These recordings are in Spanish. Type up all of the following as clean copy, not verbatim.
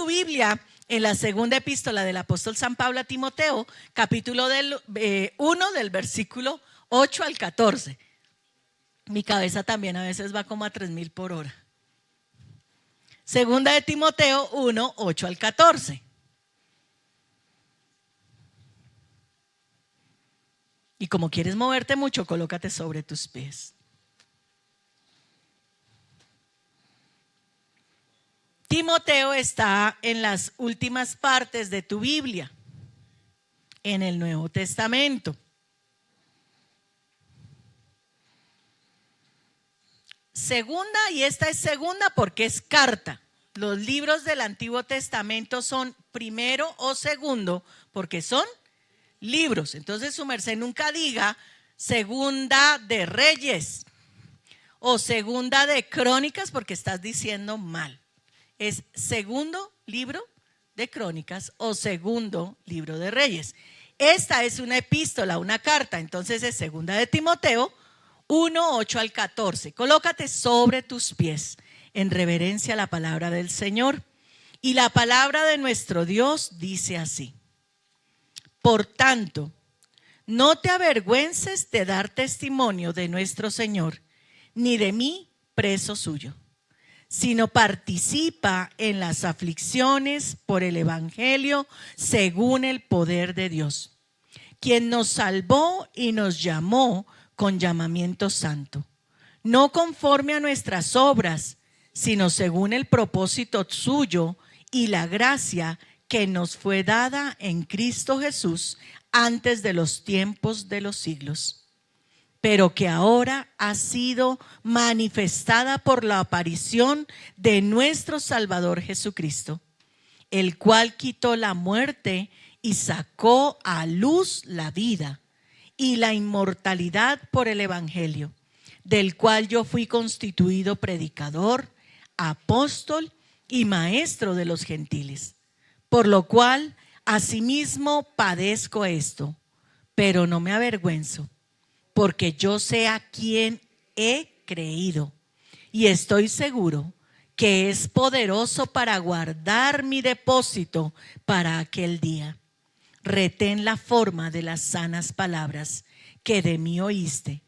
su Biblia en la segunda epístola del apóstol San Pablo a Timoteo, capítulo 1 del versículo 8 al 14. Mi cabeza también a veces va como a 3000 por hora. Segunda de Timoteo 1, 8 al 14. Y como quieres moverte mucho, colócate sobre tus pies. Timoteo está en las últimas partes de tu Biblia, en el Nuevo Testamento. Segunda, y esta es segunda porque es carta. Los libros del Antiguo Testamento son primero o segundo porque son libros. Entonces su merced nunca diga segunda de Reyes o segunda de Crónicas porque estás diciendo mal. Es segundo libro de Crónicas o segundo libro de Reyes. Esta es una epístola, una carta, entonces es segunda de Timoteo 1, 8 al 14. Colócate sobre tus pies en reverencia a la palabra del Señor. Y la palabra de nuestro Dios dice así: por tanto, no te avergüences de dar testimonio de nuestro Señor, ni de mí, preso suyo, sino participa en las aflicciones por el evangelio según el poder de Dios, quien nos salvó y nos llamó con llamamiento santo, no conforme a nuestras obras, sino según el propósito suyo y la gracia que nos fue dada en Cristo Jesús antes de los tiempos de los siglos, pero que ahora ha sido manifestada por la aparición de nuestro Salvador Jesucristo, el cual quitó la muerte y sacó a luz la vida y la inmortalidad por el evangelio, del cual yo fui constituido predicador, apóstol y maestro de los gentiles, por lo cual asimismo padezco esto, pero no me avergüenzo, porque yo sé a quién he creído y estoy seguro que es poderoso para guardar mi depósito para aquel día. Retén la forma de las sanas palabras que de mí oíste,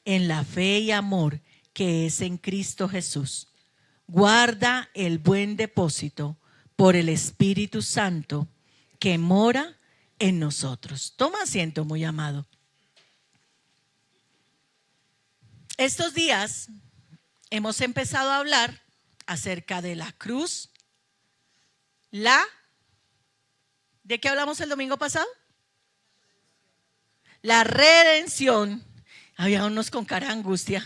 en la fe y amor que es en Cristo Jesús. Guarda el buen depósito por el Espíritu Santo que mora en nosotros. Toma asiento, muy amado. Estos días hemos empezado a hablar acerca de la cruz, ¿de qué hablamos el domingo pasado? La redención. Había unos con cara de angustia.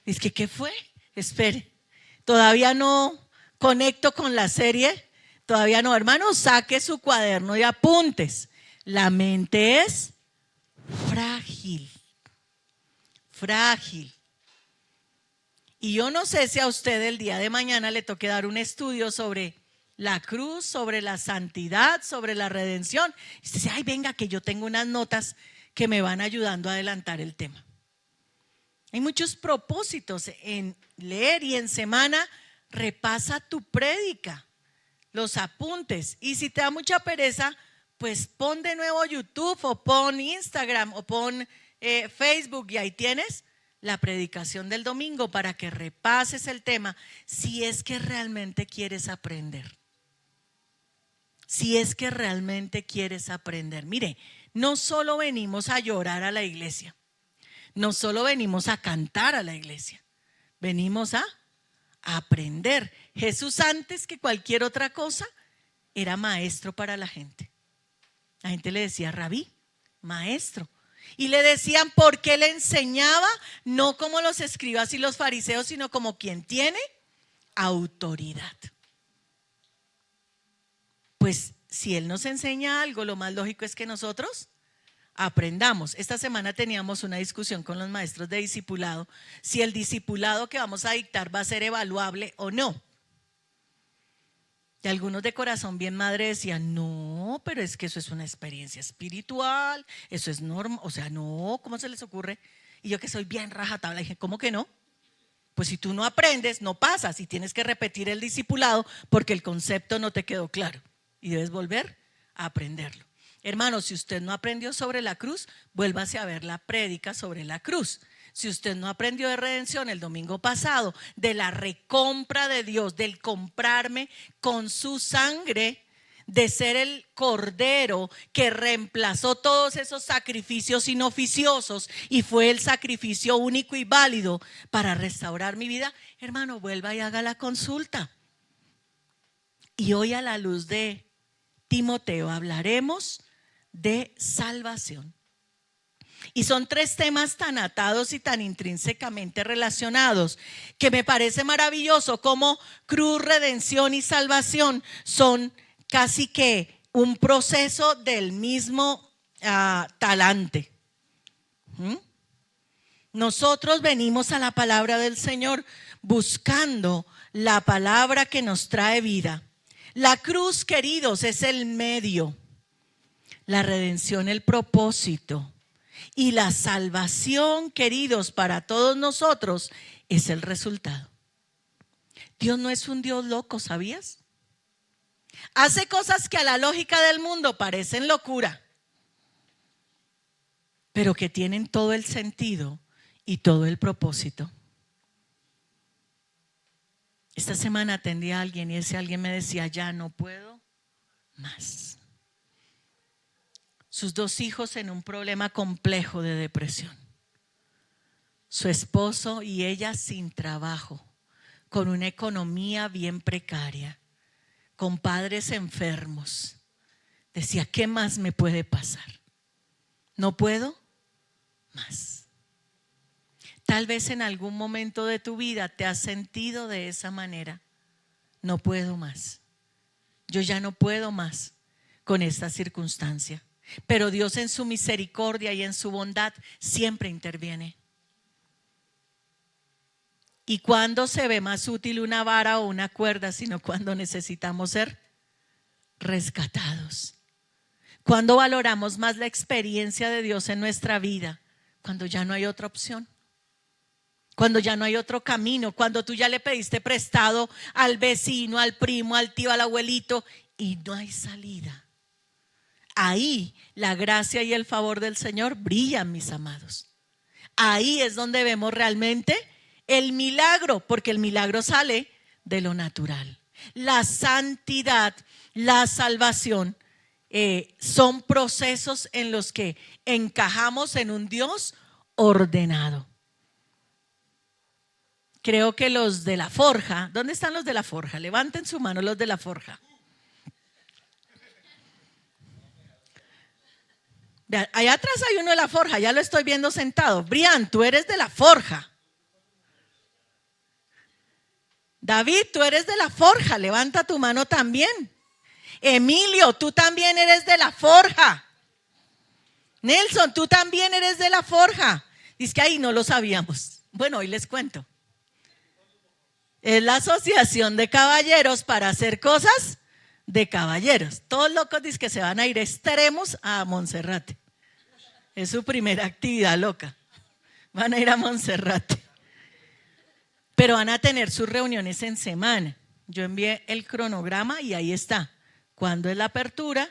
Es que, ¿qué fue? Espere, todavía no conecto con la serie. Todavía no, hermano, saque su cuaderno de apuntes. La mente es frágil. Frágil. Y yo no sé si a usted el día de mañana le toque dar un estudio sobre la cruz, sobre la santidad, sobre la redención. Y usted dice, ay, venga, que yo tengo unas notas que me van ayudando a adelantar el tema. Hay muchos propósitos en leer y en semana repasa tu prédica, los apuntes. Y si te da mucha pereza, pues pon de nuevo YouTube o pon Instagram o pon Facebook y ahí tienes la predicación del domingo para que repases el tema si es que realmente quieres aprender. Si es que realmente quieres aprender. Mire, no solo venimos a llorar a la iglesia, no solo venimos a cantar a la iglesia, venimos a aprender. Jesús, antes que cualquier otra cosa, era maestro para la gente. La gente le decía rabí, maestro. Y le decían por qué le enseñaba, no como los escribas y los fariseos, sino como quien tiene autoridad. Pues si Él nos enseña algo, lo más lógico es que nosotros aprendamos. Esta semana teníamos una discusión con los maestros de discipulado, si el discipulado que vamos a dictar va a ser evaluable o no. Y algunos de corazón bien madre decían, no, pero es que eso es una experiencia espiritual, eso es normal, o sea, no, ¿cómo se les ocurre? Y yo que soy bien rajatabla, dije, ¿cómo que no? Pues si tú no aprendes, no pasas y tienes que repetir el discipulado porque el concepto no te quedó claro y debes volver a aprenderlo. Hermano, si usted no aprendió sobre la cruz, vuélvase a ver la prédica sobre la cruz. Si usted no aprendió de redención el domingo pasado, de la recompra de Dios, del comprarme con su sangre, de ser el cordero que reemplazó todos esos sacrificios inoficiosos y fue el sacrificio único y válido para restaurar mi vida, hermano, vuelva y haga la consulta. Y hoy, a la luz de Timoteo, hablaremos de salvación. Y son 3 temas tan atados y tan intrínsecamente relacionados que me parece maravilloso como cruz, redención y salvación son casi que un proceso del mismo talante. Nosotros venimos a la palabra del Señor buscando la palabra que nos trae vida. La cruz, queridos, es el medio, la redención el propósito y la salvación, queridos, para todos nosotros es el resultado. Dios no es un Dios loco, ¿sabías? Hace cosas que a la lógica del mundo parecen locura, pero que tienen todo el sentido y todo el propósito. Esta semana atendí a alguien y ese alguien me decía: ya no puedo más. Sus 2 hijos en un problema complejo de depresión. Su esposo y ella sin trabajo, con una economía bien precaria, con padres enfermos. Decía: ¿qué más me puede pasar? No puedo más. Tal vez en algún momento de tu vida te has sentido de esa manera. No puedo más. Yo ya no puedo más con esta circunstancia. Pero Dios, en su misericordia y en su bondad, siempre interviene. ¿Y cuándo se ve más útil una vara o una cuerda sino cuando necesitamos ser rescatados? ¿Cuándo valoramos más la experiencia de Dios en nuestra vida? Cuando ya no hay otra opción, cuando ya no hay otro camino, cuando tú ya le pediste prestado al vecino, al primo, al tío, al abuelito y no hay salida. Ahí la gracia y el favor del Señor brillan, mis amados. Ahí es donde vemos realmente el milagro, porque el milagro sale de lo natural. La santidad, la salvación son procesos en los que encajamos en un Dios ordenado. Creo que los de la forja, ¿dónde están los de la forja? Levanten su mano los de la forja. Allá atrás hay uno de la forja, ya lo estoy viendo sentado. Brian, tú eres de la forja. David, tú eres de la forja, levanta tu mano también. Emilio, tú también eres de la forja. Nelson, tú también eres de la forja. Dice que ahí no lo sabíamos. Bueno, hoy les cuento. Es la asociación de caballeros para hacer cosas de caballeros. Todos locos dicen que se van a ir extremos a Monserrate. Es su primera actividad loca. Van a ir a Monserrate. Pero van a tener sus reuniones en semana. Yo envié el cronograma y ahí está cuándo es la apertura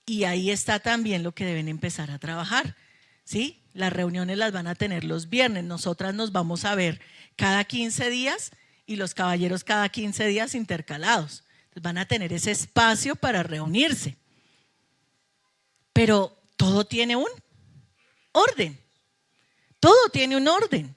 y ahí está también lo que deben empezar a trabajar. ¿Sí? Las reuniones las van a tener los viernes. Nosotras nos vamos a ver cada 15 días y los caballeros cada 15 días intercalados. Entonces van a tener ese espacio para reunirse. Pero todo tiene un orden. Todo tiene un orden.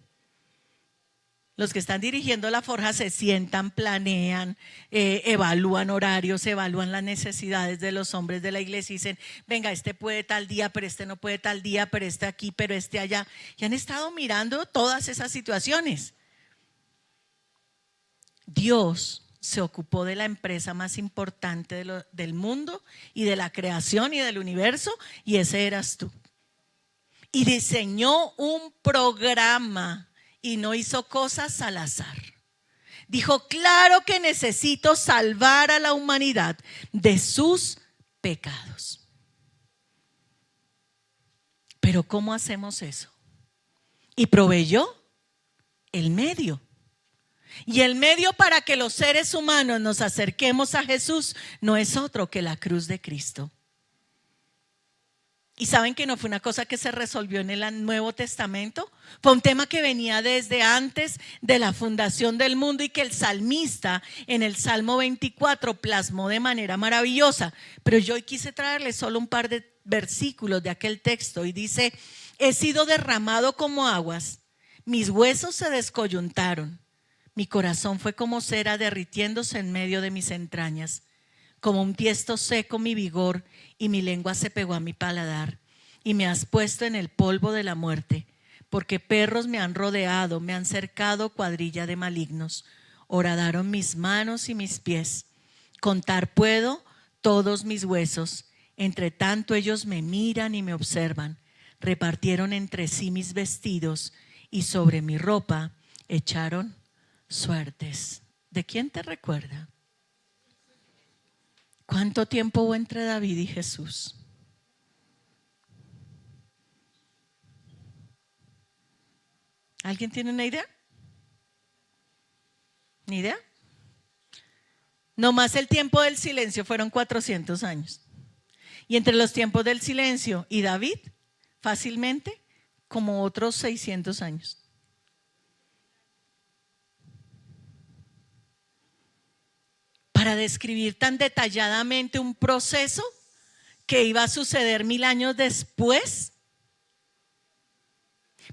Los que están dirigiendo la forja se sientan, planean, evalúan horarios, evalúan las necesidades de los hombres de la iglesia y dicen: venga, este puede tal día, pero este no puede tal día, pero este aquí, pero este allá. Y han estado mirando todas esas situaciones. Dios se ocupó de la empresa más importante del mundo y de la creación y del universo, y ese eras tú. Y diseñó un programa y no hizo cosas al azar. Dijo: claro que necesito salvar a la humanidad de sus pecados. Pero ¿cómo hacemos eso? Y proveyó el medio. Y el medio para que los seres humanos nos acerquemos a Jesús no es otro que la cruz de Cristo. Y saben que no fue una cosa que se resolvió en el Nuevo Testamento, fue un tema que venía desde antes de la fundación del mundo y que el salmista en el Salmo 24 plasmó de manera maravillosa. Pero yo hoy quise traerles solo un par de versículos de aquel texto y dice: he sido derramado como aguas, mis huesos se descoyuntaron, mi corazón fue como cera derritiéndose en medio de mis entrañas. Como un tiesto seco mi vigor y mi lengua se pegó a mi paladar. Y me has puesto en el polvo de la muerte, porque perros me han rodeado, me han cercado cuadrilla de malignos. Horadaron mis manos y mis pies. Contar puedo todos mis huesos. Entre tanto ellos me miran y me observan. Repartieron entre sí mis vestidos y sobre mi ropa echaron suertes. ¿De quién te recuerda? ¿Cuánto tiempo hubo entre David y Jesús? ¿Alguien tiene una idea? ¿Ni idea? Nomás el tiempo del silencio fueron 400 años. Y entre los tiempos del silencio y David, fácilmente, como otros 600 años. Para describir tan detalladamente un proceso que iba a suceder 1000 años después,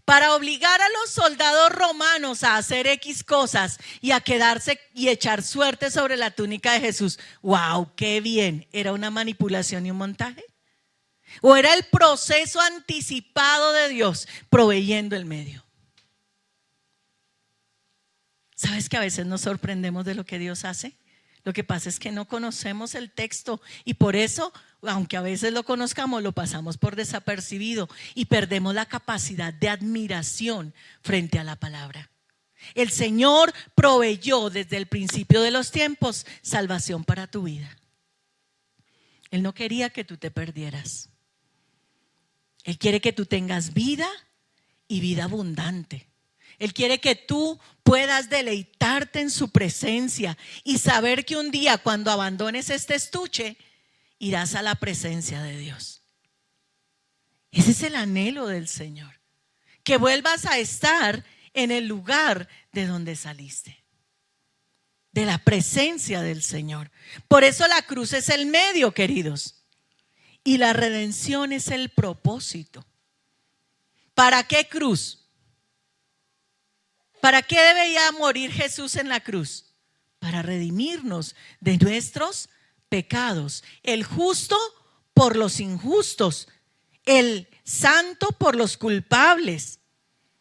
para obligar a los soldados romanos a hacer X cosas y a quedarse y echar suerte sobre la túnica de Jesús. ¡Wow! ¡Qué bien! ¿Era una manipulación y un montaje? ¿O era el proceso anticipado de Dios proveyendo el medio? ¿Sabes que a veces nos sorprendemos de lo que Dios hace? Lo que pasa es que no conocemos el texto y por eso, aunque a veces lo conozcamos, lo pasamos por desapercibido y perdemos la capacidad de admiración frente a la palabra. El Señor proveyó desde el principio de los tiempos salvación para tu vida. Él no quería que tú te perdieras. Él quiere que tú tengas vida y vida abundante. Él quiere que tú puedas deleitarte en su presencia y saber que un día cuando abandones este estuche, irás a la presencia de Dios. Ese es el anhelo del Señor, que vuelvas a estar en el lugar de donde saliste, de la presencia del Señor. Por eso la cruz es el medio, queridos, y la redención es el propósito. ¿Para qué cruz? ¿Para qué debía morir Jesús en la cruz? Para redimirnos de nuestros pecados. El justo por los injustos, el santo por los culpables.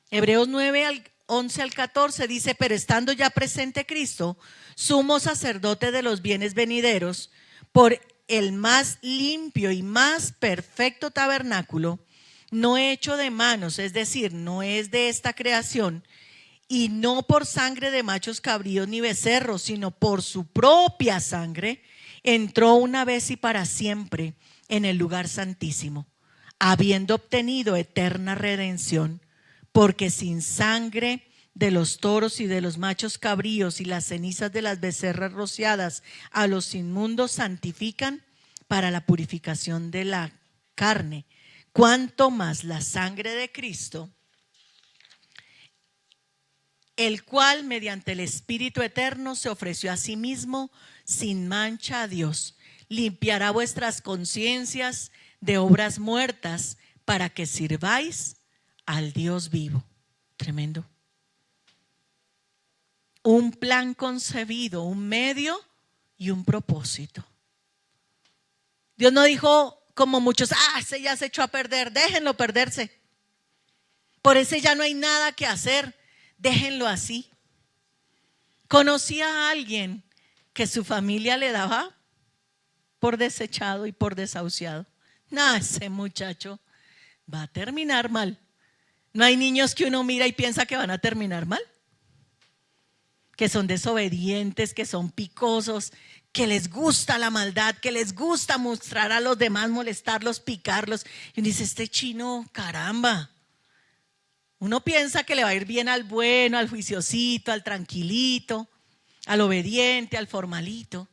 Hebreos 9, 11 al 14 dice: pero estando ya presente Cristo, sumo sacerdote de los bienes venideros, por el más limpio y más perfecto tabernáculo, no hecho de manos, es decir, no es de esta creación, y no por sangre de machos cabríos ni becerros, sino por su propia sangre, entró una vez y para siempre en el lugar santísimo, habiendo obtenido eterna redención, porque sin sangre de los toros y de los machos cabríos y las cenizas de las becerras rociadas a los inmundos santifican para la purificación de la carne, cuanto más la sangre de Cristo, el cual mediante el Espíritu eterno se ofreció a sí mismo sin mancha a Dios, limpiará vuestras conciencias de obras muertas para que sirváis al Dios vivo. Tremendo. Un plan concebido, un medio y un propósito. Dios no dijo como muchos: ese ya se echó a perder, déjenlo perderse. Por ese ya no hay nada que hacer. Déjenlo así. Conocí a alguien que su familia le daba por desechado y por desahuciado. No, ese muchacho va a terminar mal. ¿No hay niños que uno mira y piensa que van a terminar mal? Que son desobedientes, que son picosos, que les gusta la maldad, que les gusta mostrar a los demás, molestarlos, picarlos. Y uno dice: este chino, caramba, Uno piensa que le va a ir bien al bueno, al juiciosito, al tranquilito, al obediente, al formalito.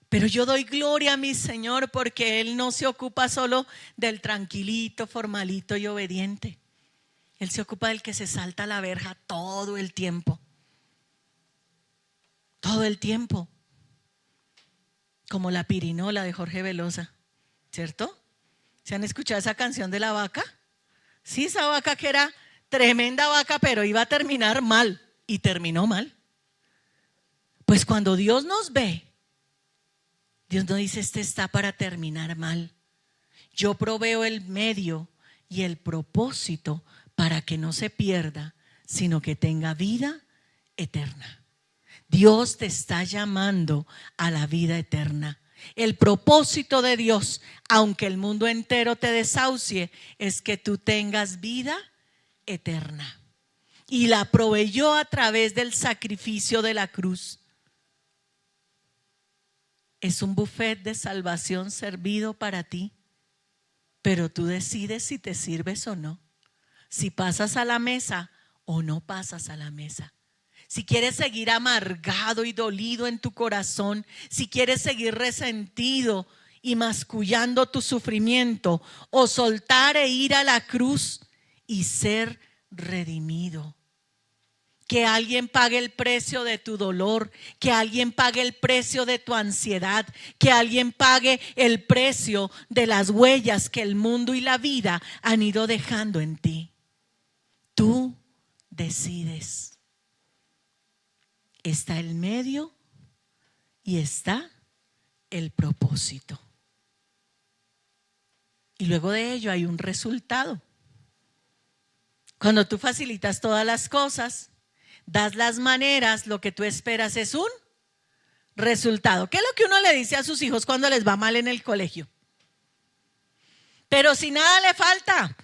Pero yo doy gloria a mi Señor porque Él no se ocupa solo del tranquilito, formalito y obediente. Él se ocupa del que se salta la verja todo el tiempo. Todo el tiempo. Como la pirinola de Jorge Velosa, ¿cierto? ¿Se han escuchado esa canción de la vaca? Sí, esa vaca que era tremenda vaca, pero iba a terminar mal y terminó mal. Pues cuando Dios nos ve, Dios no dice este está para terminar mal. Yo proveo el medio y el propósito para que no se pierda, sino que tenga vida eterna. Dios te está llamando a la vida eterna. El propósito de Dios, aunque el mundo entero te desahucie, es que tú tengas vida eterna. Y la proveyó a través del sacrificio de la cruz. Es un buffet de salvación servido para ti, pero tú decides si te sirves o no, si pasas a la mesa o no pasas a la mesa. Si quieres seguir amargado y dolido en tu corazón, si quieres seguir resentido y mascullando tu sufrimiento, o soltar e ir a la cruz y ser redimido. Que alguien pague el precio de tu dolor, que alguien pague el precio de tu ansiedad, que alguien pague el precio de las huellas que el mundo y la vida han ido dejando en ti. Tú decides. Está el medio y está el propósito. Y luego de ello hay un resultado. Cuando tú facilitas todas las cosas, das las maneras, lo que tú esperas es un resultado. ¿Qué es lo que uno le dice a sus hijos cuando les va mal en el colegio? Pero si nada le falta,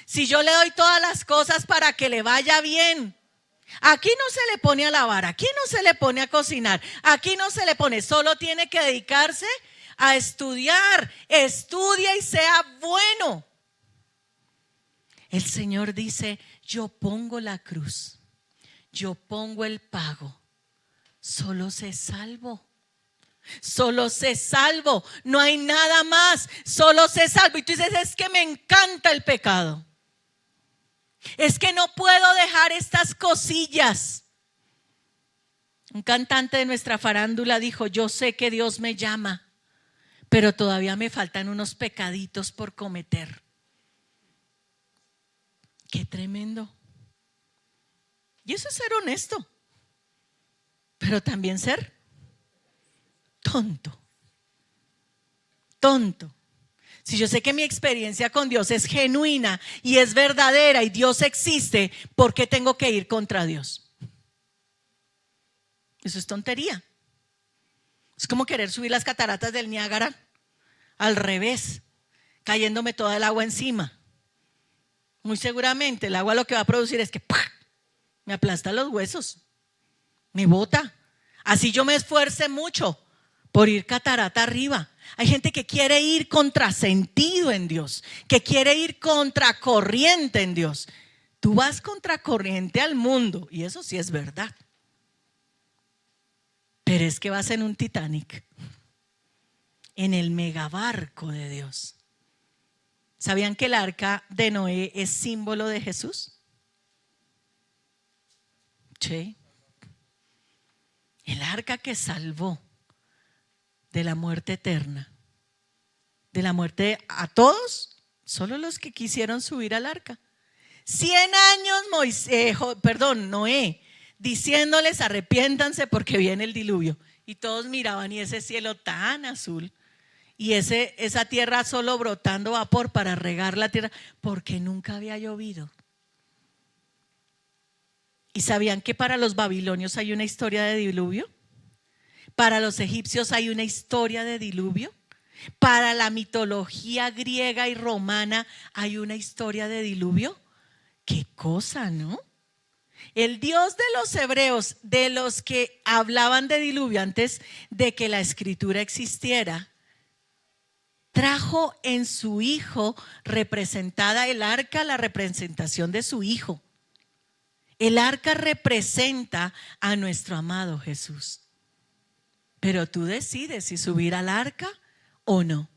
si yo le doy todas las cosas para que le vaya bien. Aquí no se le pone a lavar, aquí no se le pone a cocinar, aquí no se le pone, solo tiene que dedicarse a estudiar. Estudia y sea bueno. El Señor dice, yo pongo la cruz, yo pongo el pago, solo sé salvo. Solo sé salvo, no hay nada más, solo sé salvo. Y tú dices, es que me encanta el pecado. Es que no puedo dejar estas cosillas. Un cantante de nuestra farándula dijo, yo sé que Dios me llama, pero todavía me faltan unos pecaditos por cometer. Qué tremendo. Y eso es ser honesto, pero también ser tonto. Tonto. Si yo sé que mi experiencia con Dios es genuina y es verdadera y Dios existe, ¿por qué tengo que ir contra Dios? Eso es tontería. Es como querer subir las cataratas del Niágara al revés, cayéndome toda el agua encima. Muy seguramente el agua lo que va a producir es que ¡pah!, me aplasta los huesos, me bota. Así yo me esfuerce mucho por ir catarata arriba. Hay gente que quiere ir contrasentido en Dios, que quiere ir contracorriente en Dios. Tú vas contracorriente al mundo y eso sí es verdad. Pero es que vas en un Titanic, en el megabarco de Dios. ¿Sabían que el arca de Noé es símbolo de Jesús? Sí. El arca que salvó de la muerte eterna, de la muerte a todos, solo los que quisieron subir al arca. 100 años Noé, diciéndoles arrepiéntanse porque viene el diluvio. Y todos miraban y ese cielo tan azul y esa tierra solo brotando vapor para regar la tierra porque nunca había llovido. ¿Y sabían que para los babilonios hay una historia de diluvio? Para los egipcios hay una historia de diluvio. Para la mitología griega y romana hay una historia de diluvio. Qué cosa, ¿no? El Dios de los hebreos, de los que hablaban de diluvio antes de que la escritura existiera, trajo en su Hijo, representada el arca, la representación de su Hijo. El arca representa a nuestro amado Jesús. Pero tú decides si subir al arca o no.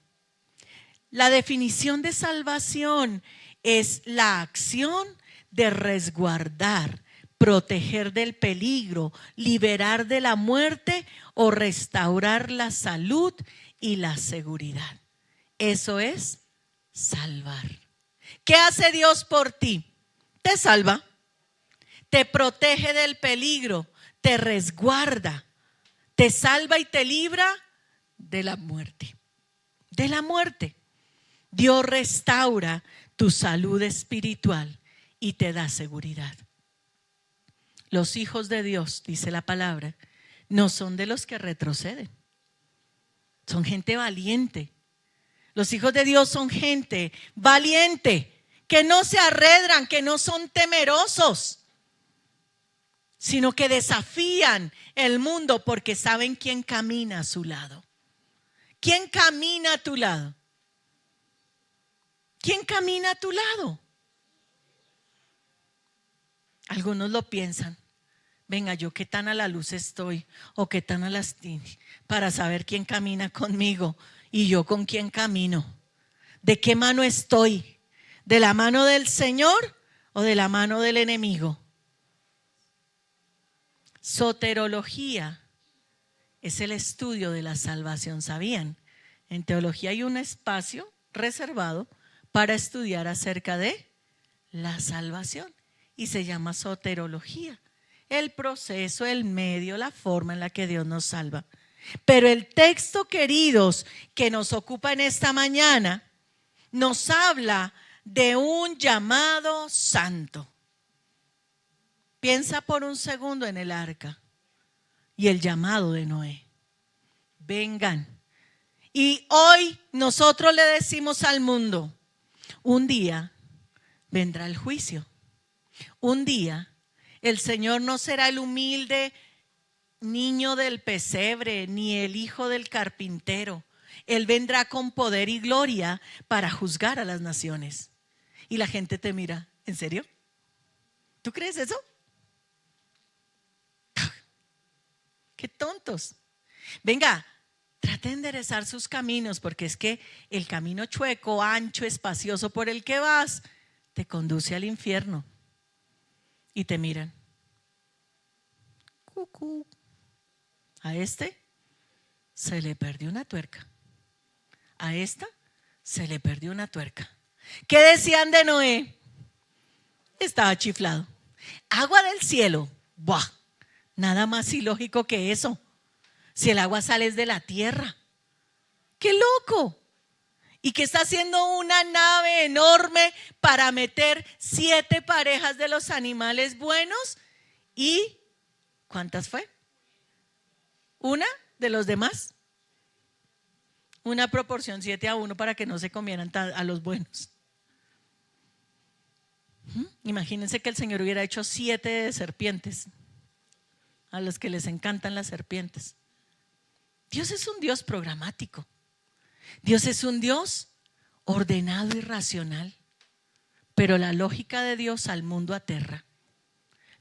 La definición de salvación es la acción de resguardar, proteger del peligro, liberar de la muerte o restaurar la salud y la seguridad. Eso es salvar. ¿Qué hace Dios por ti? Te salva, te protege del peligro, te resguarda, te salva y te libra de la muerte. De la muerte. Dios restaura tu salud espiritual y te da seguridad. Los hijos de Dios, dice la palabra, no son de los que retroceden. Son gente valiente. Los hijos de Dios son gente valiente, que no se arredran, que no son temerosos, sino que desafían el mundo porque saben quién camina a su lado. ¿Quién camina a tu lado? ¿Quién camina a tu lado? Algunos lo piensan. Venga, yo qué tan a la luz estoy o qué tan a las para saber quién camina conmigo y yo con quién camino. ¿De qué mano estoy? ¿De la mano del Señor o de la mano del enemigo? Soterología es el estudio de la salvación. ¿Sabían? En teología hay un espacio reservado para estudiar acerca de la salvación y se llama soterología. El proceso, el medio, la forma en la que Dios nos salva. Pero el texto, queridos, que nos ocupa en esta mañana, nos habla de un llamado santo. Piensa por un segundo en el arca y el llamado de Noé. Vengan. Y hoy nosotros le decimos al mundo, un día vendrá el juicio. Un día el Señor no será el humilde niño del pesebre ni el hijo del carpintero. Él vendrá con poder y gloria para juzgar a las naciones. Y la gente te mira, ¿en serio? ¿Tú crees eso? ¡Qué tontos! Venga, trate de enderezar sus caminos, porque es que el camino chueco, ancho, espacioso por el que vas, te conduce al infierno. Y te miran. Cucú. A este se le perdió una tuerca. A esta se le perdió una tuerca. ¿Qué decían de Noé? Estaba chiflado. Agua del cielo. ¡Buah! Nada más ilógico que eso. Si el agua sale de la tierra. ¡Qué loco! ¿Y qué está haciendo una nave enorme para meter 7 parejas de los animales buenos? ¿Y cuántas fue? ¿Una de los demás? Una proporción 7-1 para que no se comieran a los buenos. Imagínense que el Señor hubiera hecho 7 serpientes, a los que les encantan las serpientes. Dios es un Dios programático. Dios es un Dios ordenado y racional, pero la lógica de Dios al mundo aterra.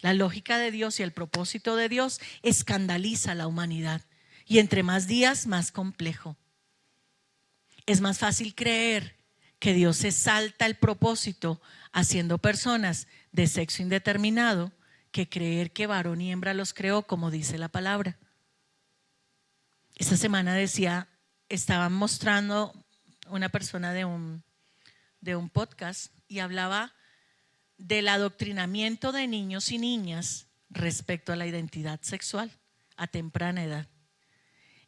La lógica de Dios y el propósito de Dios escandaliza a la humanidad, y entre más días más complejo. Es más fácil creer que Dios se salta el propósito haciendo personas de sexo indeterminado que creer que varón y hembra los creó, como dice la palabra. Esta semana estaban mostrando una persona de un podcast y hablaba del adoctrinamiento de niños y niñas respecto a la identidad sexual a temprana edad.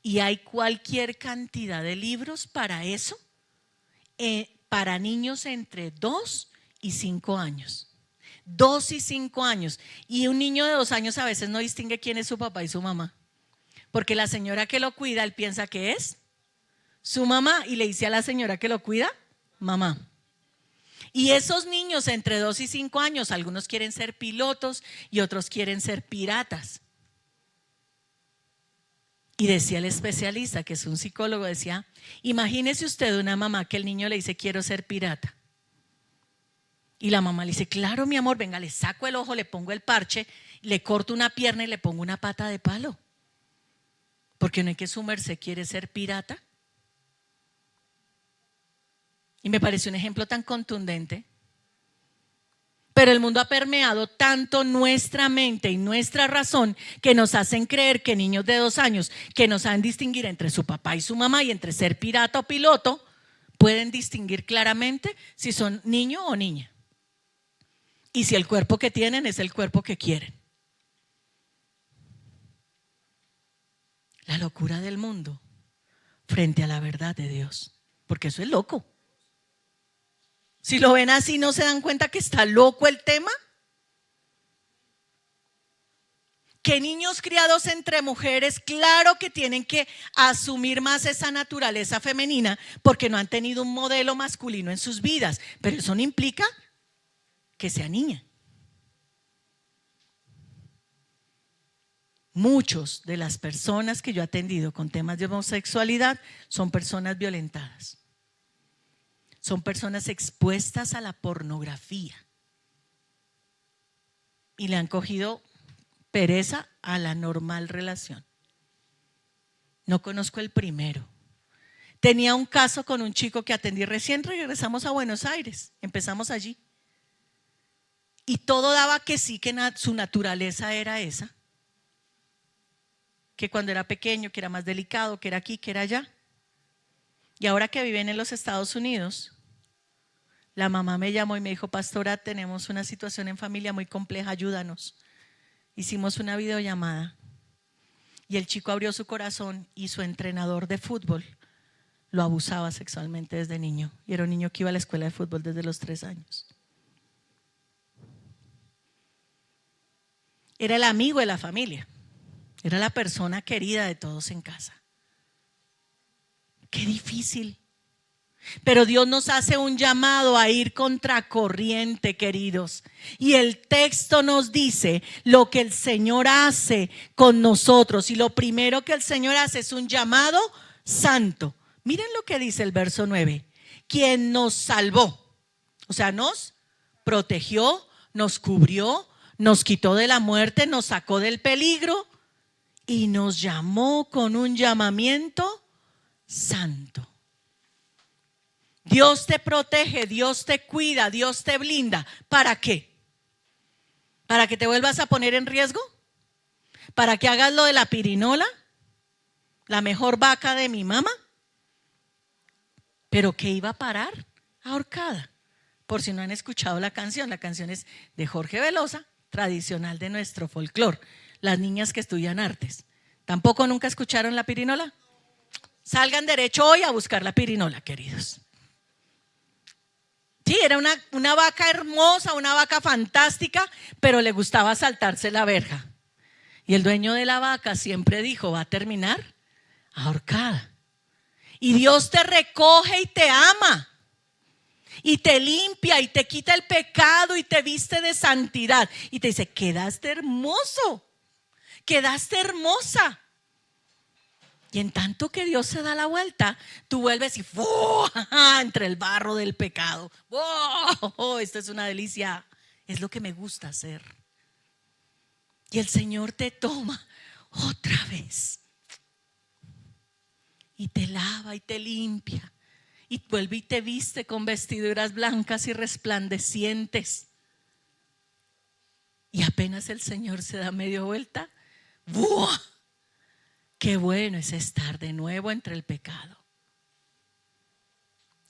Y hay cualquier cantidad de libros para eso, para niños entre 2 y 5 años. 2 y 5 años. Y un niño de 2 años a veces no distingue quién es su papá y su mamá. Porque la señora que lo cuida, él piensa que es su mamá y le dice a la señora que lo cuida, mamá. Y esos niños entre 2 y 5 años, algunos quieren ser pilotos y otros quieren ser piratas. Y decía el especialista, que es un psicólogo, decía, imagínese usted una mamá que el niño le dice quiero ser pirata. Y la mamá le dice, claro mi amor, venga, le saco el ojo, le pongo el parche, le corto una pierna y le pongo una pata de palo. Porque no es que su merced quiere ser pirata. Y me parece un ejemplo tan contundente. Pero el mundo ha permeado tanto nuestra mente y nuestra razón que nos hacen creer que niños de 2 años que no saben distinguir entre su papá y su mamá y entre ser pirata o piloto, pueden distinguir claramente si son niño o niña. Y si el cuerpo que tienen es el cuerpo que quieren. La locura del mundo frente a la verdad de Dios. Porque eso es loco. Si lo ven así, ¿no se dan cuenta que está loco el tema? Que niños criados entre mujeres, claro que tienen que asumir más esa naturaleza femenina porque no han tenido un modelo masculino en sus vidas, pero eso no implica que sea niña. Muchos de las personas que yo he atendido con temas de homosexualidad son personas violentadas. Son personas expuestas a la pornografía y le han cogido pereza a la normal relación. No conozco el primero. Tenía un caso con un chico que atendí recién, regresamos a Buenos Aires, empezamos allí. Y todo daba que sí, que su naturaleza era esa. Que cuando era pequeño, que era más delicado, que era aquí, que era allá. Y ahora que viven en los Estados Unidos, la mamá me llamó y me dijo, pastora, tenemos una situación en familia muy compleja, ayúdanos. Hicimos una videollamada y el chico abrió su corazón y su entrenador de fútbol lo abusaba sexualmente desde niño. Y era un niño que iba a la escuela de fútbol desde los 3 años. Era el amigo de la familia, era la persona querida de todos en casa. Qué difícil. Pero Dios nos hace un llamado a ir contracorriente, queridos. Y el texto nos dice lo que el Señor hace con nosotros. Y lo primero que el Señor hace es un llamado santo. Miren lo que dice el verso 9. Quien nos salvó, o sea, nos protegió, nos cubrió, nos quitó de la muerte, nos sacó del peligro y nos llamó con un llamamiento santo. Dios te protege, Dios te cuida, Dios te blinda. ¿Para qué? ¿Para que te vuelvas a poner en riesgo? ¿Para que hagas lo de la pirinola? ¿La mejor vaca de mi mamá? ¿Pero qué iba a parar? Ahorcada. Por si no han escuchado la canción es de Jorge Velosa, tradicional de nuestro folclore. Las niñas que estudian artes. ¿Tampoco nunca escucharon la pirinola? Salgan derecho hoy a buscar la pirinola, queridos. Sí, era una vaca hermosa, una vaca fantástica, pero le gustaba saltarse la verja. Y el dueño de la vaca siempre dijo, va a terminar ahorcada. Y Dios te recoge y te ama. Y te limpia y te quita el pecado y te viste de santidad. Y te dice, quedaste hermoso, quedaste hermosa. Y en tanto que Dios se da la vuelta, tú vuelves y ¡oh! Entre el barro del pecado. ¡Oh! Esto es una delicia. Es lo que me gusta hacer. Y el Señor te toma otra vez. Y te lava y te limpia. Y vuelve y te viste con vestiduras blancas y resplandecientes. Y apenas el Señor se da media vuelta, ¡buah! Qué bueno es estar de nuevo entre el pecado.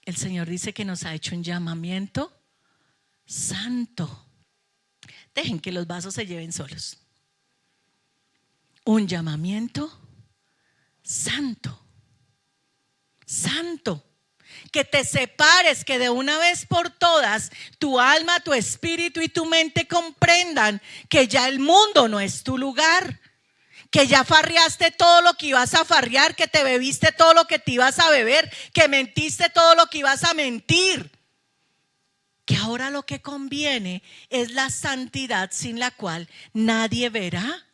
El Señor dice que nos ha hecho un llamamiento santo. Dejen que los vasos se lleven solos. Un llamamiento santo. Santo. Que te separes, que de una vez por todas tu alma, tu espíritu y tu mente comprendan que ya el mundo no es tu lugar. Que ya farreaste todo lo que ibas a farrear, que te bebiste todo lo que te ibas a beber, que mentiste todo lo que ibas a mentir. Que ahora lo que conviene es la santidad sin la cual nadie verá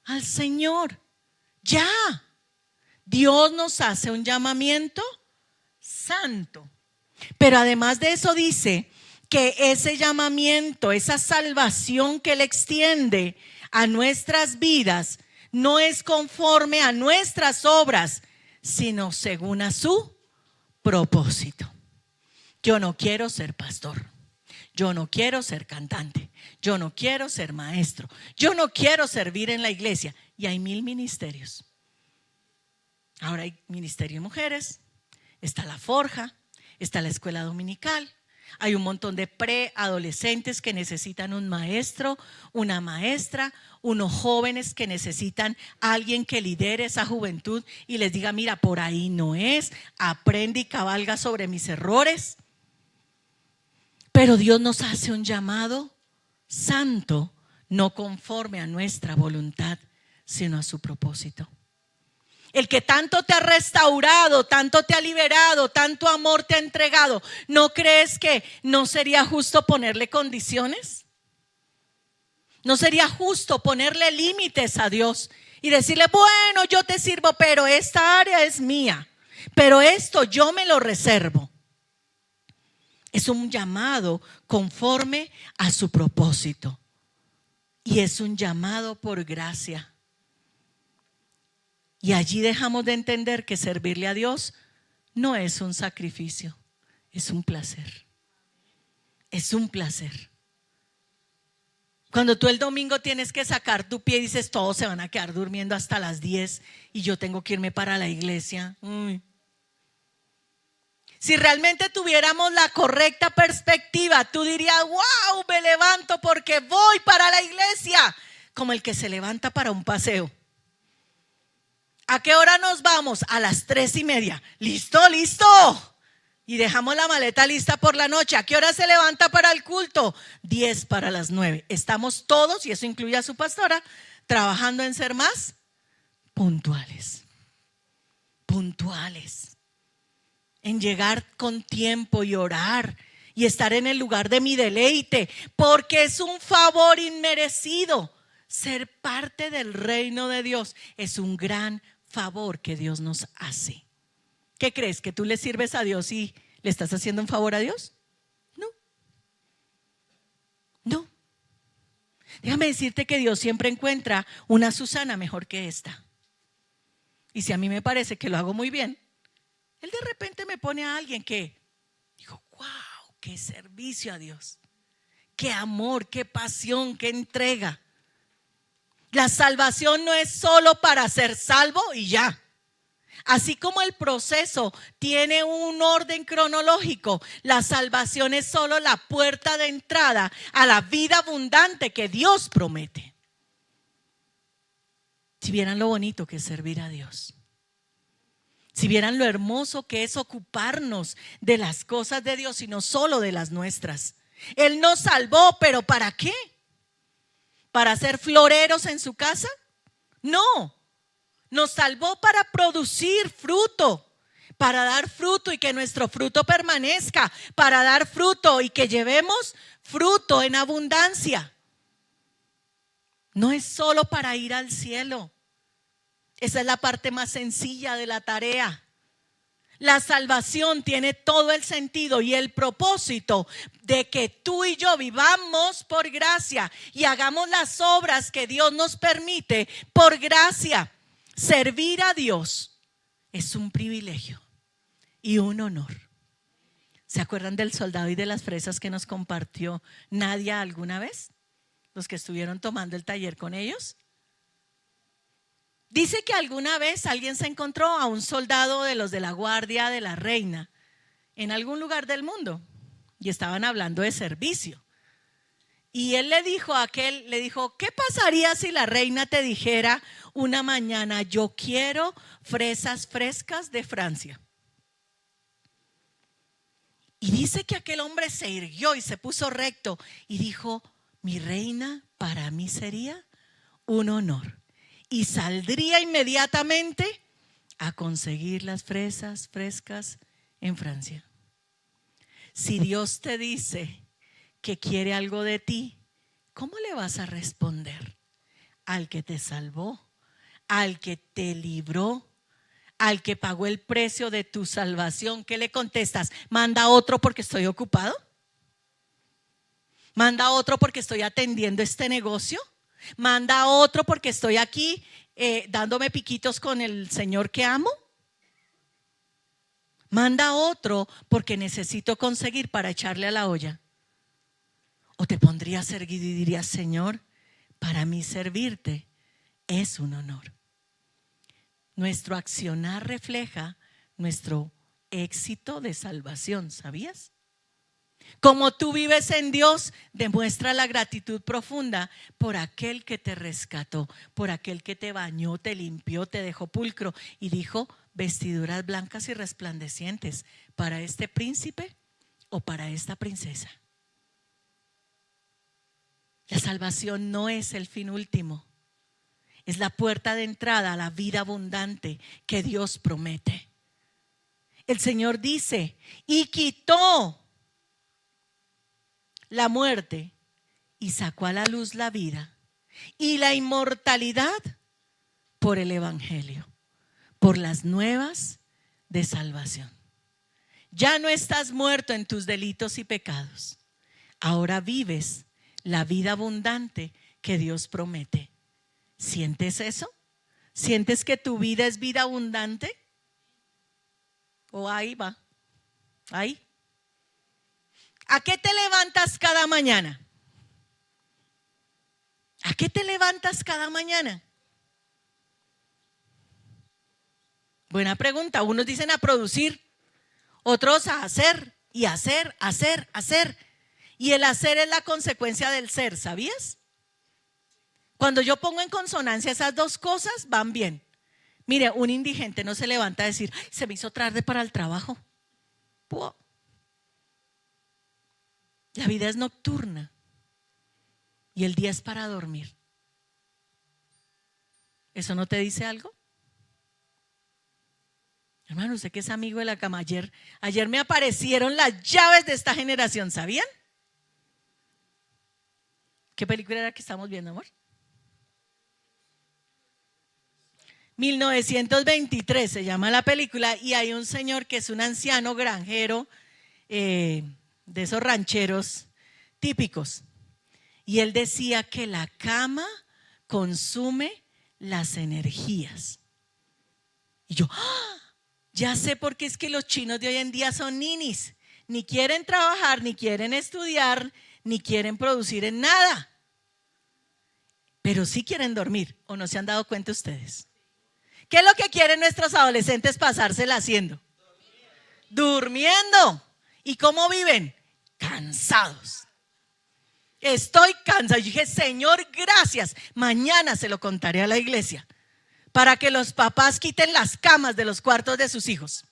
al Señor. Ya. Dios nos hace un llamamiento santo. Pero además de eso dice que ese llamamiento, esa salvación que Él extiende a nuestras vidas, no es conforme a nuestras obras, sino según a su propósito. Yo no quiero ser pastor. Yo no quiero ser cantante. Yo no quiero ser maestro. Yo no quiero servir en la iglesia. Y hay 1000 ministerios. Ahora hay ministerio de mujeres, está la forja, está la escuela dominical. Hay un montón de preadolescentes que necesitan un maestro, una maestra, unos jóvenes que necesitan alguien que lidere esa juventud y les diga: mira, por ahí no es, aprende y cabalga sobre mis errores. Pero Dios nos hace un llamado santo, no conforme a nuestra voluntad, sino a su propósito. El que tanto te ha restaurado, tanto te ha liberado, tanto amor te ha entregado, ¿no crees que no sería justo ponerle condiciones? ¿No sería justo ponerle límites a Dios y decirle: bueno, yo te sirvo, pero esta área es mía, pero esto yo me lo reservo? Es un llamado conforme a su propósito y es un llamado por gracia. Y allí dejamos de entender que servirle a Dios no es un sacrificio, es un placer. Es un placer. Cuando tú el domingo tienes que sacar tu pie y dices: todos se van a quedar durmiendo hasta las 10 y yo tengo que irme para la iglesia. Si realmente tuviéramos la correcta perspectiva, tú dirías: wow, me levanto porque voy para la iglesia, como el que se levanta para un paseo. ¿A qué hora nos vamos? A las 3:30. ¿Listo? ¿Listo? Y dejamos la maleta lista por la noche. ¿A qué hora se levanta para el culto? 10 para las 9. Estamos todos, y eso incluye a su pastora, trabajando en ser más puntuales. Puntuales. En llegar con tiempo y orar y estar en el lugar de mi deleite, porque es un favor inmerecido. Ser parte del reino de Dios es un gran favor que Dios nos hace. ¿Qué crees? ¿Que tú le sirves a Dios y le estás haciendo un favor a Dios? No. No. Déjame decirte que Dios siempre encuentra una Susana mejor que esta. Y si a mí me parece que lo hago muy bien, Él de repente me pone a alguien que digo: wow, qué servicio a Dios, qué amor, qué pasión, qué entrega. La salvación no es solo para ser salvo y ya. Así como el proceso tiene un orden cronológico, la salvación es solo la puerta de entrada a la vida abundante que Dios promete. Si vieran lo bonito que es servir a Dios. Si vieran lo hermoso que es ocuparnos de las cosas de Dios y no solo de las nuestras. Él nos salvó, ¿pero para qué? ¿Para ser floreros en su casa? No, nos salvó para producir fruto, para dar fruto y que nuestro fruto permanezca, para dar fruto y que llevemos fruto en abundancia. No es solo para ir al cielo. Esa es la parte más sencilla de la tarea. La salvación tiene todo el sentido y el propósito de que tú y yo vivamos por gracia y hagamos las obras que Dios nos permite por gracia. Servir a Dios es un privilegio y un honor. ¿Se acuerdan del soldado y de las fresas que nos compartió Nadia alguna vez? Los que estuvieron tomando el taller con ellos. Dice que alguna vez alguien se encontró a un soldado de los de la guardia de la reina en algún lugar del mundo y estaban hablando de servicio. Y él le dijo a aquel, ¿qué pasaría si la reina te dijera una mañana: yo quiero fresas frescas de Francia? Y dice que aquel hombre se irguió y se puso recto y dijo: mi reina, para mí sería un honor. Y saldría inmediatamente a conseguir las fresas frescas en Francia. Si Dios te dice que quiere algo de ti, ¿cómo le vas a responder? Al que te salvó, al que te libró, al que pagó el precio de tu salvación, ¿qué le contestas? ¿Manda otro porque estoy ocupado? ¿Manda otro porque estoy atendiendo este negocio? ¿Manda otro porque estoy aquí dándome piquitos con el Señor que amo? ¿Manda otro porque necesito conseguir para echarle a la olla? ¿O te pondrías a servir y dirías, Señor, para mí servirte es un honor? Nuestro accionar refleja nuestro éxito de salvación, ¿sabías? Como tú vives en Dios, demuestra la gratitud profunda por aquel que te rescató, por aquel que te bañó, te limpió, te dejó pulcro y dijo vestiduras blancas y resplandecientes para este príncipe o para esta princesa. La salvación no es el fin último, es la puerta de entrada a la vida abundante que Dios promete. El Señor dice, y quitó la muerte y sacó a la luz la vida y la inmortalidad por el evangelio, por las nuevas de salvación. Ya no estás muerto en tus delitos y pecados. Ahora vives la vida abundante que Dios promete. ¿Sientes eso? ¿Sientes que tu vida es vida abundante? ¿O ahí va? Ahí. ¿A qué te levantas cada mañana? ¿A qué te levantas cada mañana? Buena pregunta. Unos dicen a producir, otros a hacer y hacer. Y el hacer es la consecuencia del ser, ¿sabías? Cuando yo pongo en consonancia esas dos cosas, van bien. Mire, un indigente no se levanta a decir, ay, se me hizo tarde para el trabajo. ¡Puah! La vida es nocturna y el día es para dormir. ¿Eso no te dice algo? Hermano, usted que es amigo de la cama, ayer me aparecieron las llaves de esta generación, ¿sabían? ¿Qué película era que estamos viendo, amor? 1923 se llama la película y hay un señor que es un anciano granjero de esos rancheros típicos. Y él decía que la cama consume las energías. Y yo, ya sé por qué es que los chinos de hoy en día son ninis. Ni quieren trabajar, ni quieren estudiar, ni quieren producir en nada. Pero sí quieren dormir, ¿o no se han dado cuenta ustedes? ¿Qué es lo que quieren nuestros adolescentes pasársela haciendo? Durmiendo. ¿Y cómo viven? Cansados. Estoy cansado. Yo dije, Señor, gracias. Mañana se lo contaré a la iglesia para que los papás quiten las camas de los cuartos de sus hijos.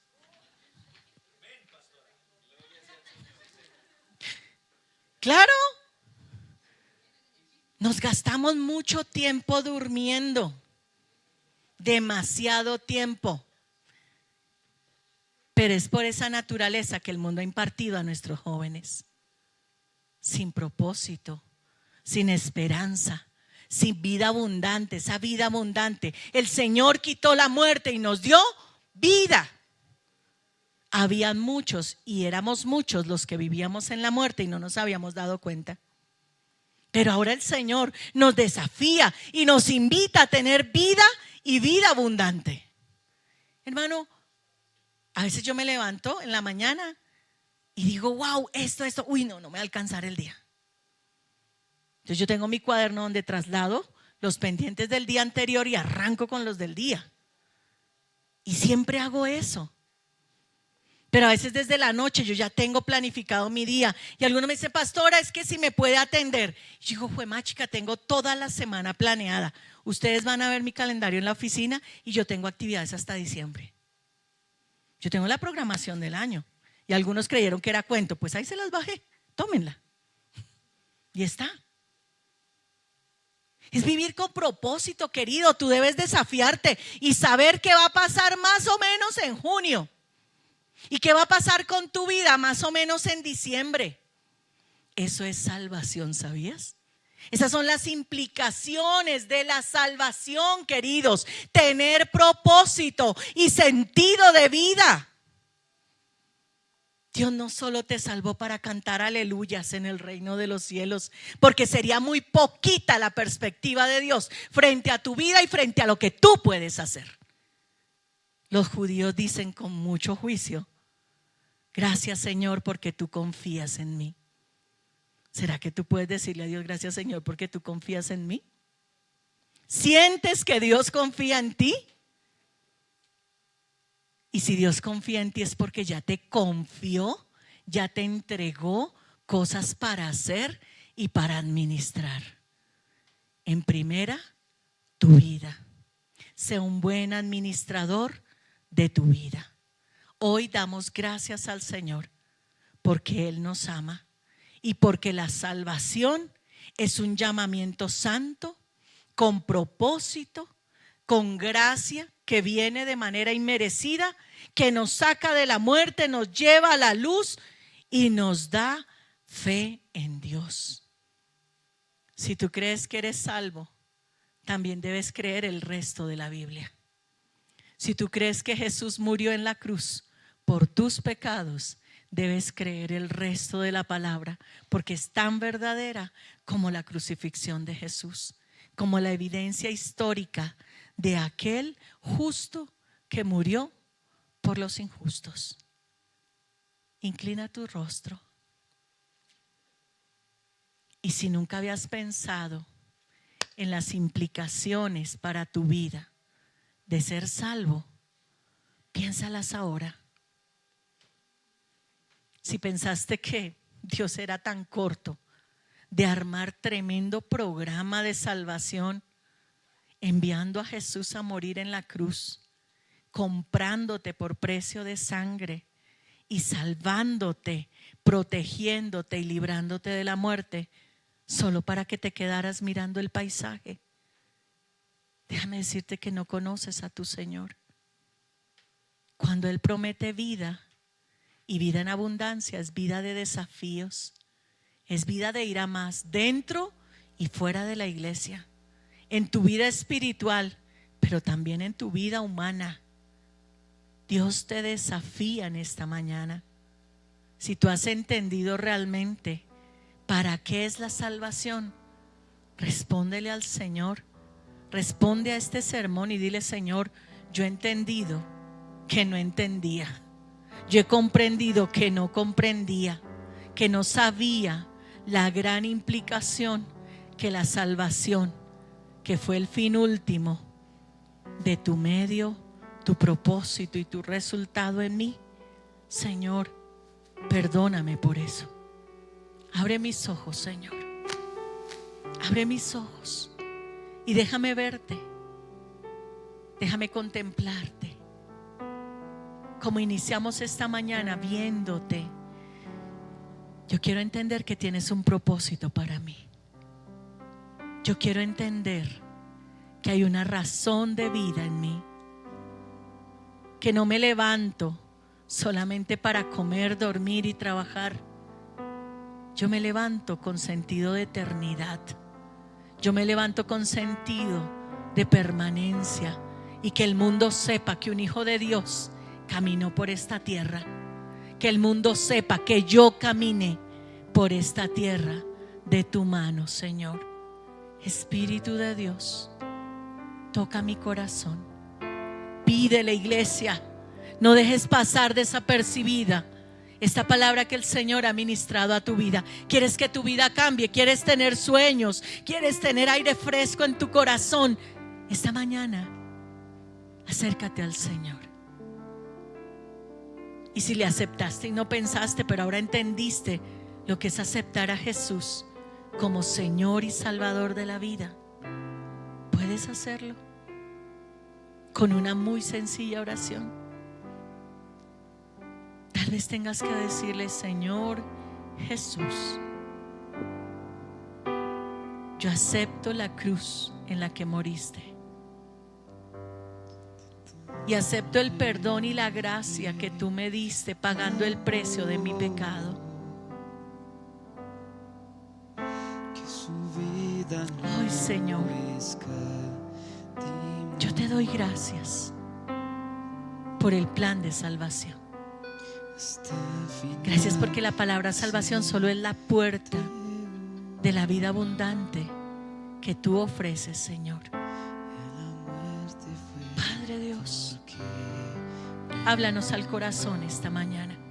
Claro. Nos gastamos mucho tiempo durmiendo. Demasiado tiempo. Pero es por esa naturaleza que el mundo ha impartido a nuestros jóvenes. Sin propósito, sin esperanza, sin vida abundante, esa vida abundante. El Señor quitó la muerte y nos dio vida. Habían muchos y éramos muchos los que vivíamos en la muerte y no nos habíamos dado cuenta. Pero ahora el Señor nos desafía y nos invita a tener vida y vida abundante. Hermano, a veces yo me levanto en la mañana y digo, wow, esto, uy, no me va a alcanzar el día. Entonces yo tengo mi cuaderno donde traslado los pendientes del día anterior y arranco con los del día. Y siempre hago eso. Pero a veces desde la noche yo ya tengo planificado mi día. Y alguno me dice, pastora, es que si me puede atender. Y yo digo, jue machica, tengo toda la semana planeada. Ustedes van a ver mi calendario en la oficina y yo tengo actividades hasta diciembre. Yo tengo la programación del año. Y algunos creyeron que era cuento. Pues ahí se las bajé, tómenla. Y está. Es vivir con propósito, querido. Tú debes desafiarte y saber qué va a pasar más o menos en junio. ¿Y qué va a pasar con tu vida más o menos en diciembre? Eso es salvación, ¿sabías? Esas son las implicaciones de la salvación, queridos. Tener propósito y sentido de vida. Dios no solo te salvó para cantar aleluyas en el reino de los cielos, porque sería muy poquita la perspectiva de Dios frente a tu vida y frente a lo que tú puedes hacer. Los judíos dicen con mucho juicio: gracias, Señor, porque tú confías en mí. ¿Será que tú puedes decirle a Dios: gracias, Señor, porque tú confías en mí? ¿Sientes que Dios confía en ti? Y si Dios confía en ti es porque ya te confió, ya te entregó cosas para hacer y para administrar. En primera, tu vida. Sé un buen administrador de tu vida. Hoy damos gracias al Señor porque Él nos ama y porque la salvación es un llamamiento santo, con propósito, con gracia, que viene de manera inmerecida, que nos saca de la muerte, nos lleva a la luz y nos da fe en Dios. Si tú crees que eres salvo, también debes creer el resto de la Biblia. Si tú crees que Jesús murió en la cruz por tus pecados, debes creer el resto de la palabra, porque es tan verdadera como la crucifixión de Jesús, como la evidencia histórica de aquel justo que murió por los injustos. Inclina tu rostro. Y si nunca habías pensado en las implicaciones para tu vida de ser salvo, piénsalas ahora. Si pensaste que Dios era tan corto de armar tremendo programa de salvación, enviando a Jesús a morir en la cruz, comprándote por precio de sangre y salvándote, protegiéndote y librándote de la muerte, solo para que te quedaras mirando el paisaje. Déjame decirte que no conoces a tu Señor. Cuando Él promete vida, y vida en abundancia, es vida de desafíos, es vida de ir a más dentro y fuera de la iglesia, en tu vida espiritual, pero también en tu vida humana. Dios te desafía en esta mañana. Si tú has entendido realmente para qué es la salvación, respóndele al Señor. Responde a este sermón y dile: Señor, yo he entendido que no entendía. Yo he comprendido que no comprendía, que no sabía la gran implicación que la salvación, que fue el fin último de tu medio, tu propósito y tu resultado en mí. Señor, perdóname por eso. Abre mis ojos, Señor. Abre mis ojos y déjame verte. Déjame contemplarte. Como iniciamos esta mañana viéndote, yo quiero entender que tienes un propósito para mí. Yo quiero entender que hay una razón de vida en mí, que no me levanto solamente para comer, dormir y trabajar. Yo me levanto con sentido de eternidad. Yo me levanto con sentido de permanencia, y que el mundo sepa que un hijo de Dios caminó por esta tierra, que el mundo sepa que yo caminé por esta tierra de tu mano, Señor. Espíritu de Dios, toca mi corazón. Pídele, iglesia, no dejes pasar desapercibida esta palabra que el Señor ha ministrado a tu vida. ¿Quieres que tu vida cambie? ¿Quieres tener sueños? ¿Quieres tener aire fresco en tu corazón? Esta mañana, acércate al Señor. Y si le aceptaste y no pensaste, pero ahora entendiste lo que es aceptar a Jesús como Señor y Salvador de la vida, puedes hacerlo con una muy sencilla oración. Tal vez tengas que decirle: Señor Jesús, yo acepto la cruz en la que moriste, y acepto el perdón y la gracia que tú me diste pagando el precio de mi pecado. Ay, Señor, yo te doy gracias por el plan de salvación. Gracias porque la palabra salvación solo es la puerta de la vida abundante que tú ofreces, Señor. Padre Dios, háblanos al corazón esta mañana.